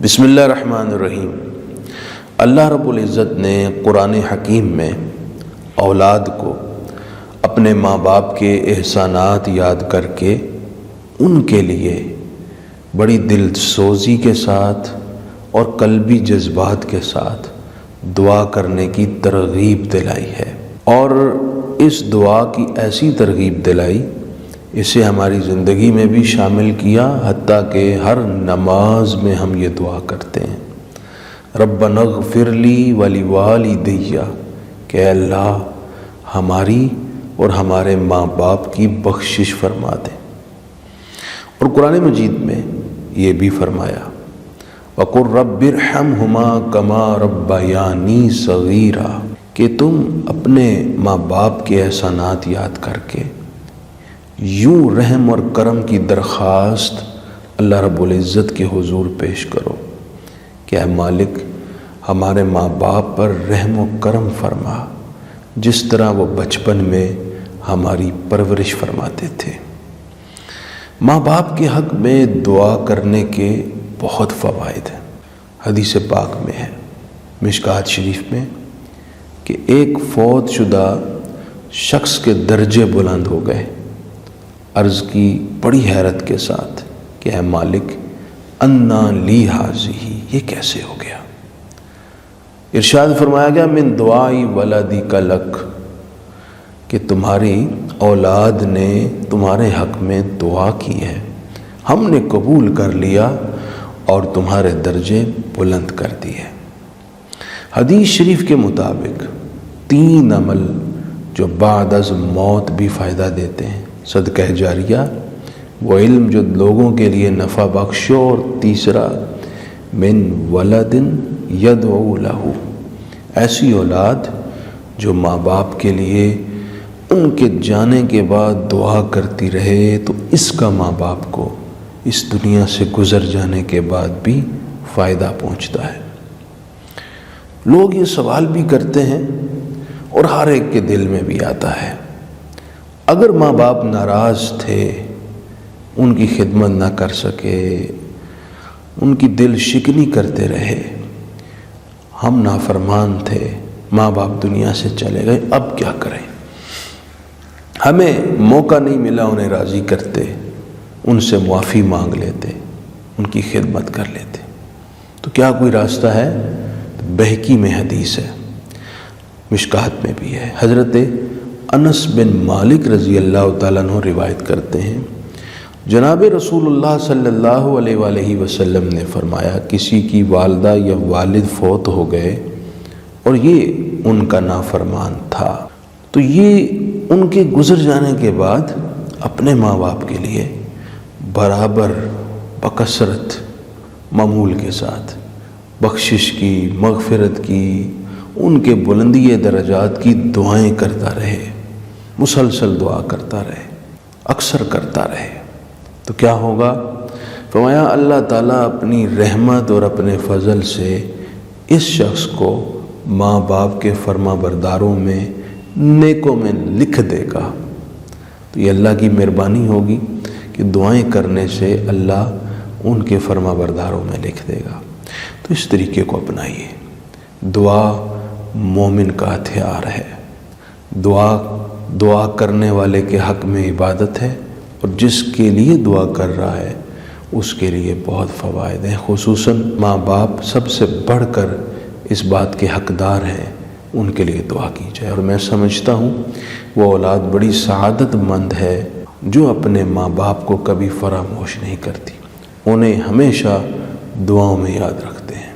بسم اللہ الرحمن الرحیم۔ اللہ رب العزت نے قرآن حکیم میں اولاد کو اپنے ماں باپ کے احسانات یاد کر کے ان کے لیے بڑی دل سوزی کے ساتھ اور قلبی جذبات کے ساتھ دعا کرنے کی ترغیب دلائی ہے، اور اس دعا کی ایسی ترغیب دلائی، اسے ہماری زندگی میں بھی شامل کیا، حتیٰ کہ ہر نماز میں ہم یہ دعا کرتے ہیں، ربنا اغفر لی ولوالدی، کہ اے اللہ ہماری اور ہمارے ماں باپ کی بخشش فرما دے۔ اور قرآن مجید میں یہ بھی فرمایا، وَقُلْ رَبِّ ارْحَمْهُمَا كَمَا رَبَّيَانِي صَغِيرًا، کہ تم اپنے ماں باپ کے احسانات یاد کر کے یوں رحم اور کرم کی درخواست اللہ رب العزت کے حضور پیش کرو کہ اے مالک ہمارے ماں باپ پر رحم و کرم فرما، جس طرح وہ بچپن میں ہماری پرورش فرماتے تھے۔ ماں باپ کے حق میں دعا کرنے کے بہت فوائد ہیں۔ حدیث پاک میں ہے، مشکوٰۃ شریف میں، کہ ایک فوت شدہ شخص کے درجے بلند ہو گئے۔ عرض کی بڑی حیرت کے ساتھ کہ اے مالک انا لی ھذہ، یہ کیسے ہو گیا؟ ارشاد فرمایا گیا، من دعائی ولدک لک، کہ تمہاری اولاد نے تمہارے حق میں دعا کی ہے، ہم نے قبول کر لیا اور تمہارے درجے بلند کر دیے۔ حدیث شریف کے مطابق 3 عمل جو بعد از موت بھی فائدہ دیتے ہیں، صدقہ جاریہ، وہ علم جو لوگوں کے لیے نفع بخش، اور تیسرا من ولد یدعو لہ، ایسی اولاد جو ماں باپ کے لیے ان کے جانے کے بعد دعا کرتی رہے، تو اس کا ماں باپ کو اس دنیا سے گزر جانے کے بعد بھی فائدہ پہنچتا ہے۔ لوگ یہ سوال بھی کرتے ہیں اور ہر ایک کے دل میں بھی آتا ہے، اگر ماں باپ ناراض تھے، ان کی خدمت نہ کر سکے، ان کی دل شکنی کرتے رہے، ہم نافرمان تھے، ماں باپ دنیا سے چلے گئے، اب کیا کریں؟ ہمیں موقع نہیں ملا انہیں راضی کرتے، ان سے معافی مانگ لیتے، ان کی خدمت کر لیتے، تو کیا کوئی راستہ ہے؟ بہقی میں حدیث ہے، مشکوٰۃ میں بھی ہے، حضرت انس بن مالک رضی اللہ تعالیٰ عنہ روایت کرتے ہیں، جناب رسول اللہ صلی اللہ علیہ وآلہ وسلم نے فرمایا، کسی کی والدہ یا والد فوت ہو گئے اور یہ ان کا نافرمان تھا، تو یہ ان کے گزر جانے کے بعد اپنے ماں باپ کے لیے برابر بکثرت معمول کے ساتھ بخشش کی، مغفرت کی، ان کے بلندی درجات کی دعائیں کرتا رہے، مسلسل دعا کرتا رہے، اکثر کرتا رہے، تو کیا ہوگا؟ فرمایا اللہ تعالیٰ اپنی رحمت اور اپنے فضل سے اس شخص کو ماں باپ کے فرما برداروں میں، نیکوں میں لکھ دے گا۔ تو یہ اللہ کی مہربانی ہوگی کہ دعائیں کرنے سے اللہ ان کے فرما برداروں میں لکھ دے گا۔ تو اس طریقے کو اپنائیے۔ دعا مومن کا ہتھیار ہے، دعا کرنے والے کے حق میں عبادت ہے، اور جس کے لیے دعا کر رہا ہے اس کے لیے بہت فوائد ہیں، خصوصاً ماں باپ سب سے بڑھ کر اس بات کے حقدار ہیں، ان کے لیے دعا کی جائے۔ اور میں سمجھتا ہوں وہ اولاد بڑی سعادت مند ہے جو اپنے ماں باپ کو کبھی فراموش نہیں کرتی، انہیں ہمیشہ دعاؤں میں یاد رکھتے ہیں۔